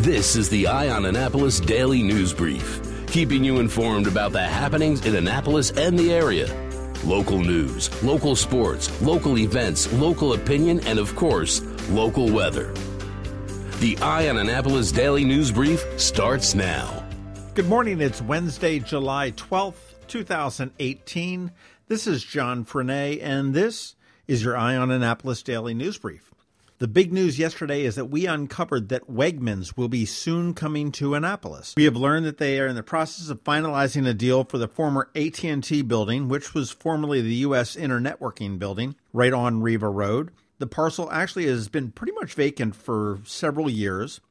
This is the Eye on Annapolis Daily News Brief, keeping you informed about the happenings in Annapolis and the area. Local news, local sports, local events, local opinion, and of course, local weather. The Eye on Annapolis Daily News Brief starts now. Good morning. It's Wednesday, July 12th, 2018. This is John Frenaye, and this is your Eye on Annapolis Daily News Brief. The big news yesterday is that we uncovered that Wegmans will be soon coming to Annapolis. We have learned that they are in the process of finalizing a deal for the former AT&T building, which was formerly the U.S. Internetworking building, right on Riva Road. The parcel actually has been pretty much vacant for several years,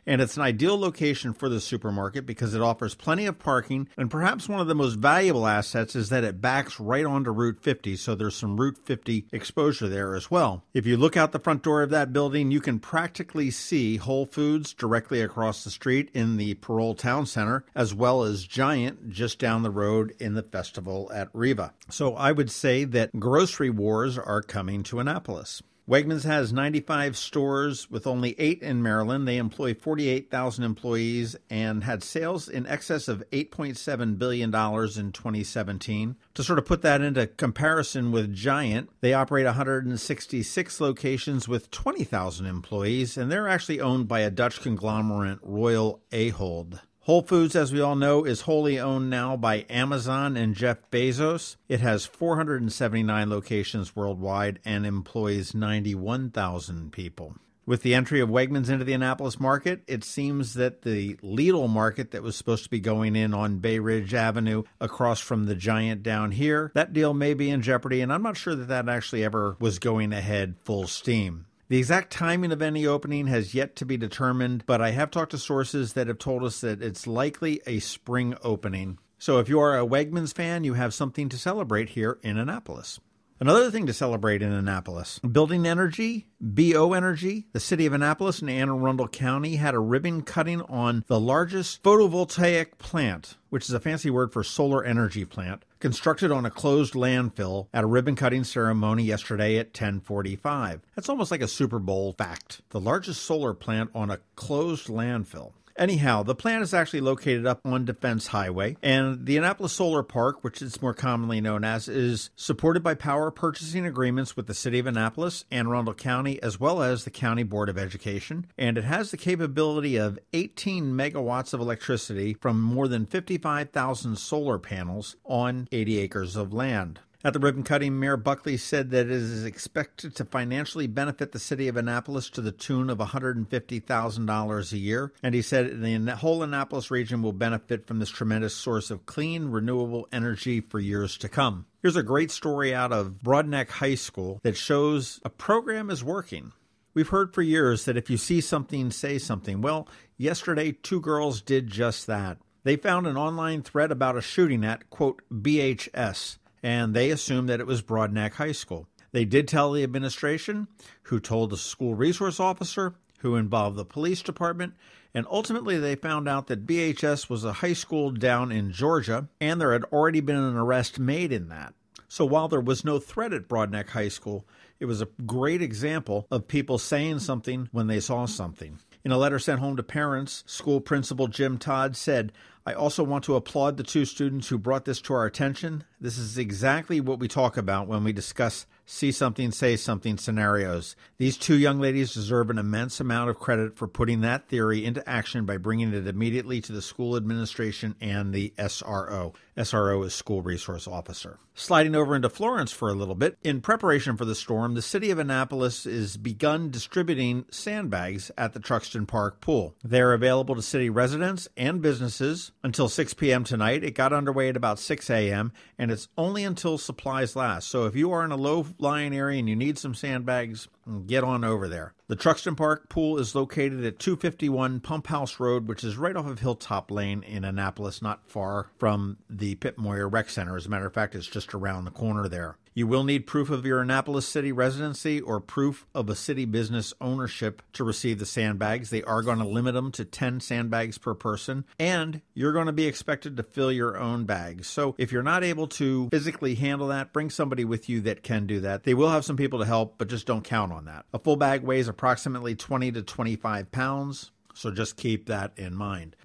and it's an ideal location for the supermarket because it offers plenty of parking, and perhaps one of the most valuable assets is that it backs right onto Route 50, so there's some Route 50 exposure there as well. If you look out the front door of that building, you can practically see Whole Foods directly across the street in the Parole Town Center, as well as Giant just down the road in the festival at Riva. So I would say that grocery wars are coming to Annapolis. Wegmans has 95 stores with only 8 in Maryland. They employ 48,000 employees and had sales in excess of $8.7 billion in 2017. To sort of put that into comparison with Giant, they operate 166 locations with 20,000 employees, and they're actually owned by a Dutch conglomerate, Royal Ahold. Whole Foods, as we all know, is wholly owned now by Amazon and Jeff Bezos. It has 479 locations worldwide and employs 91,000 people. With the entry of Wegmans into the Annapolis market, it seems that the Lidl market that was supposed to be going in on Bay Ridge Avenue across from the Giant down here, that deal may be in jeopardy, and I'm not sure that that actually ever was going ahead full steam. The exact timing of any opening has yet to be determined, but I have talked to sources that have told us that it's likely a spring opening. So if you are a Wegmans fan, you have something to celebrate here in Annapolis. Another thing to celebrate in Annapolis, Building Energy, BO Energy, the city of Annapolis and Anne Arundel County had a ribbon cutting on the largest photovoltaic plant, which is a fancy word for solar energy plant, constructed on a closed landfill at a ribbon cutting ceremony yesterday at 10:45. That's almost like a Super Bowl fact. The largest solar plant on a closed landfill. Anyhow, the plant is actually located up on Defense Highway, and the Annapolis Solar Park, which it's more commonly known as, is supported by power purchasing agreements with the City of Annapolis, Anne Arundel County, as well as the County Board of Education, and it has the capability of 18 megawatts of electricity from more than 55,000 solar panels on 80 acres of land. At the ribbon cutting, Mayor Buckley said that it is expected to financially benefit the city of Annapolis to the tune of $150,000 a year. And he said the whole Annapolis region will benefit from this tremendous source of clean, renewable energy for years to come. Here's a great story out of Broadneck High School that shows a program is working. We've heard for years that if you see something, say something. Well, yesterday, 2 girls did just that. They found an online thread about a shooting at, quote, BHS. And they assumed that it was Broadneck High School. They did tell the administration, who told the school resource officer, who involved the police department, and ultimately they found out that BHS was a high school down in Georgia, and there had already been an arrest made in that. So while there was no threat at Broadneck High School, it was a great example of people saying something when they saw something. In a letter sent home to parents, school principal Jim Todd said, "I also want to applaud the 2 students who brought this to our attention. This is exactly what we talk about when we discuss see something, say something scenarios. These 2 young ladies deserve an immense amount of credit for putting that theory into action by bringing it immediately to the school administration and the SRO. SRO is School Resource Officer." Sliding over into Florence for a little bit, in preparation for the storm, the city of Annapolis has begun distributing sandbags at the Truxton Park pool. They're available to city residents and businesses until 6 p.m. tonight. It got underway at about 6 a.m., and it's only until supplies last. So if you are in a low-lying area and you need some sandbags, get on over there. The Truxton Park pool is located at 251 Pump House Road, which is right off of Hilltop Lane in Annapolis, not far from the Pitt Moyer Rec Center. As a matter of fact, it's just around the corner there. You will need proof of your Annapolis city residency or proof of a city business ownership to receive the sandbags. They are going to limit them to 10 sandbags per person, and you're going to be expected to fill your own bags. So if you're not able to physically handle that, bring somebody with you that can do that. They will have some people to help, but just don't count on that. A full bag weighs approximately 20 to 25 pounds. So just keep that in mind.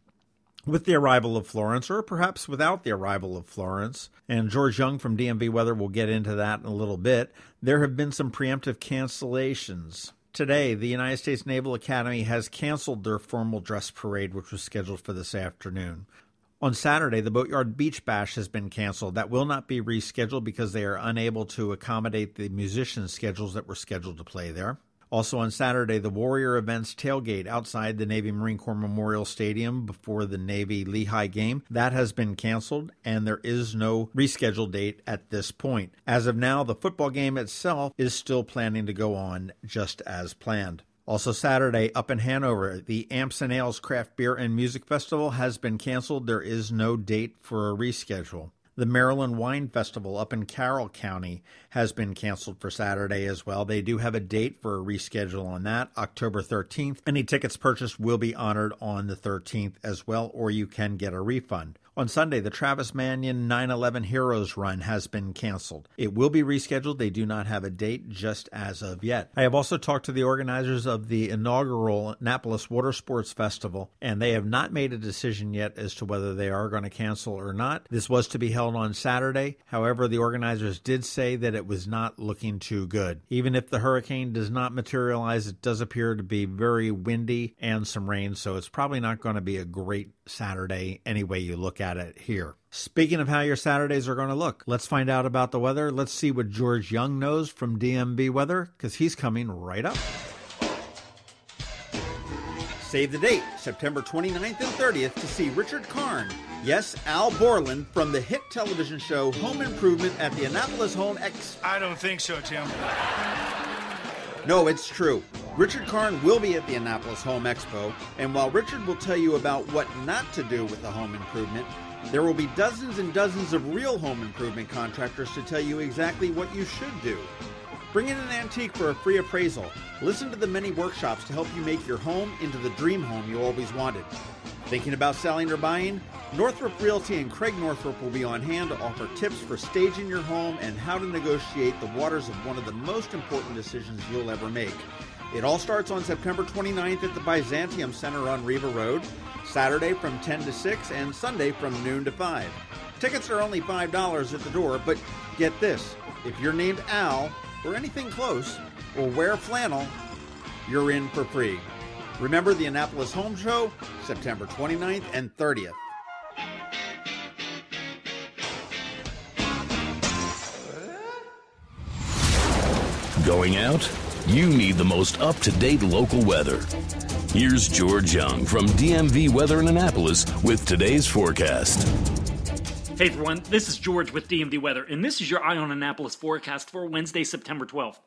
With the arrival of Florence, or perhaps without the arrival of Florence, and George Young from DMV Weather will get into that in a little bit, there have been some preemptive cancellations. Today, the United States Naval Academy has canceled their formal dress parade, which was scheduled for this afternoon. On Saturday, the Boatyard Beach Bash has been canceled. That will not be rescheduled because they are unable to accommodate the musicians' schedules that were scheduled to play there. Also on Saturday, the Warrior Events tailgate outside the Navy Marine Corps Memorial Stadium before the Navy-Lehigh game, that has been canceled, and there is no rescheduled date at this point. As of now, the football game itself is still planning to go on just as planned. Also Saturday, up in Hanover, the Amps and Ales Craft Beer and Music Festival has been canceled. There is no date for a reschedule. The Maryland Wine Festival up in Carroll County has been canceled for Saturday as well. They do have a date for a reschedule on that, October 13th. Any tickets purchased will be honored on the 13th as well, or you can get a refund. On Sunday, the Travis Manion 9/11 Heroes Run has been canceled. It will be rescheduled. They do not have a date just as of yet. I have also talked to the organizers of the inaugural Annapolis Water Sports Festival, and they have not made a decision yet as to whether they are going to cancel or not. This was to be held on Saturday. However, the organizers did say that it was not looking too good. Even if the hurricane does not materialize, it does appear to be very windy and some rain, so it's probably not going to be a great Saturday any way you look at it here. Speaking of how your Saturdays are going to look, let's find out about the weather. Let's see what George Young knows from DMV Weather, because he's coming right up. Save the date, September 29th and 30th, to see Richard Karn, yes, Al Borland, from the hit television show Home Improvement at the Annapolis Home Expo. I don't think so, Tim. No, it's true. Richard Karn will be at the Annapolis Home Expo, and while Richard will tell you about what not to do with the home improvement, there will be dozens and dozens of real home improvement contractors to tell you exactly what you should do. Bring in an antique for a free appraisal. Listen to the many workshops to help you make your home into the dream home you always wanted. Thinking about selling or buying? Northrop Realty and Craig Northrop will be on hand to offer tips for staging your home and how to negotiate the waters of one of the most important decisions you'll ever make. It all starts on September 29th at the Byzantium Center on Riva Road, Saturday from 10 to 6 and Sunday from noon to 5. Tickets are only $5 at the door, but get this, if you're named Al or anything close or wear flannel, you're in for free. Remember the Annapolis Home Show, September 29th and 30th. Going out? You need the most up-to-date local weather. Here's George Young from DMV Weather in Annapolis with today's forecast. Hey everyone, this is George with DMV Weather, and this is your Eye on Annapolis forecast for Wednesday, September 12th.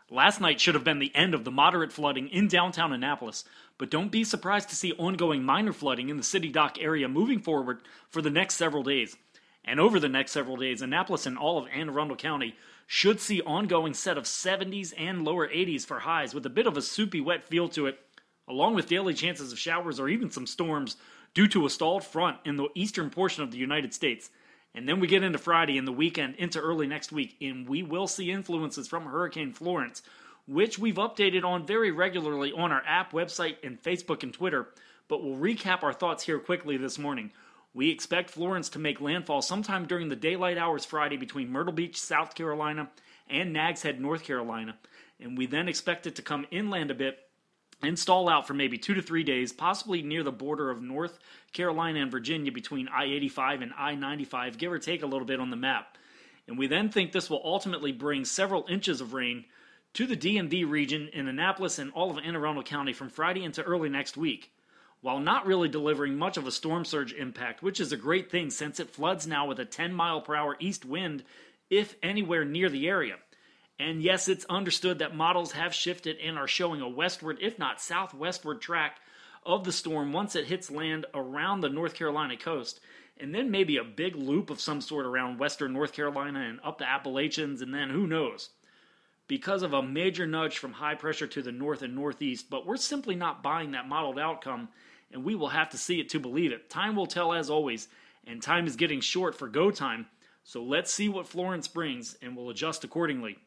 Last night should have been the end of the moderate flooding in downtown Annapolis, but don't be surprised to see ongoing minor flooding in the city dock area moving forward for the next several days. And over the next several days, Annapolis and all of Anne Arundel County should see ongoing set of 70s and lower 80s for highs with a bit of a soupy wet feel to it, along with daily chances of showers or even some storms due to a stalled front in the eastern portion of the United States. And then we get into Friday and the weekend into early next week, and we will see influences from Hurricane Florence, which we've updated on very regularly on our app, website, and Facebook and Twitter, but we'll recap our thoughts here quickly this morning. We expect Florence to make landfall sometime during the daylight hours Friday between Myrtle Beach, South Carolina, and Nags Head, North Carolina, and we then expect it to come inland a bit and stall out for maybe 2 to 3 days, possibly near the border of North Carolina and Virginia between I-85 and I-95, give or take a little bit on the map. And we then think this will ultimately bring several inches of rain to the DMV region in Annapolis and all of Anne Arundel County from Friday into early next week, while not really delivering much of a storm surge impact, which is a great thing since it floods now with a 10-mile-per-hour east wind, if anywhere near the area. And yes, it's understood that models have shifted and are showing a westward, if not southwestward track of the storm once it hits land around the North Carolina coast, and then maybe a big loop of some sort around western North Carolina and up the Appalachians, and then who knows, because of a major nudge from high pressure to the north and northeast. But we're simply not buying that modeled outcome, and we will have to see it to believe it. Time will tell as always, and time is getting short for go time, so let's see what Florence brings, and we'll adjust accordingly.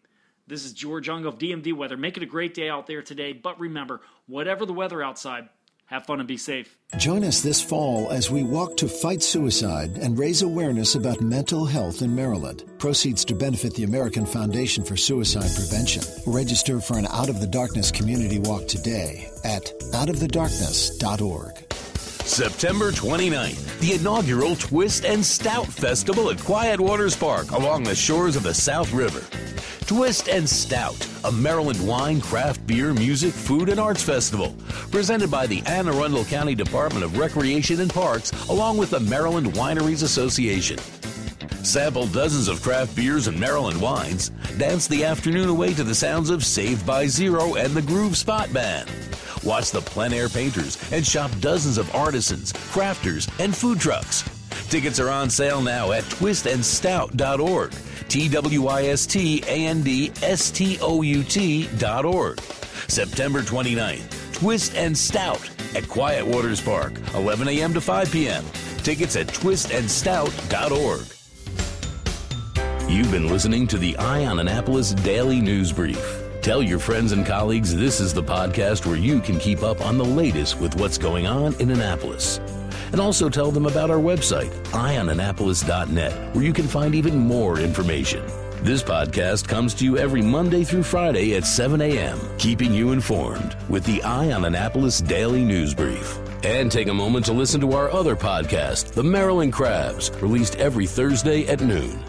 This is George Young of DMV Weather. Make it a great day out there today, but remember, whatever the weather outside, Have fun and be safe. Join us this fall as we walk to fight suicide and raise awareness about mental health in Maryland. Proceeds to benefit the American Foundation for Suicide Prevention. Register for an Out of the Darkness community walk today at outofthedarkness.org. September 29th, the inaugural Twist and Stout Festival at Quiet Waters Park along the shores of the South River. Twist and Stout, a Maryland wine, craft beer, music, food, and arts festival, presented by the Anne Arundel County Department of Recreation and Parks, along with the Maryland Wineries Association. Sample dozens of craft beers and Maryland wines, dance the afternoon away to the sounds of Saved by Zero and the Groove Spot Band. Watch the plein air painters and shop dozens of artisans, crafters, and food trucks. Tickets are on sale now at twistandstout.org. twistandstout.org. September 29th, Twist and Stout at Quiet Waters Park, 11 a.m. to 5 p.m. Tickets at twistandstout.org. You've been listening to the Eye on Annapolis Daily News Brief. Tell your friends and colleagues this is the podcast where you can keep up on the latest with what's going on in Annapolis. And also tell them about our website, eyeonannapolis.net, where you can find even more information. This podcast comes to you every Monday through Friday at 7 a.m., keeping you informed with the Eye on Annapolis Daily News Brief. And take a moment to listen to our other podcast, The Maryland Crabs, released every Thursday at noon.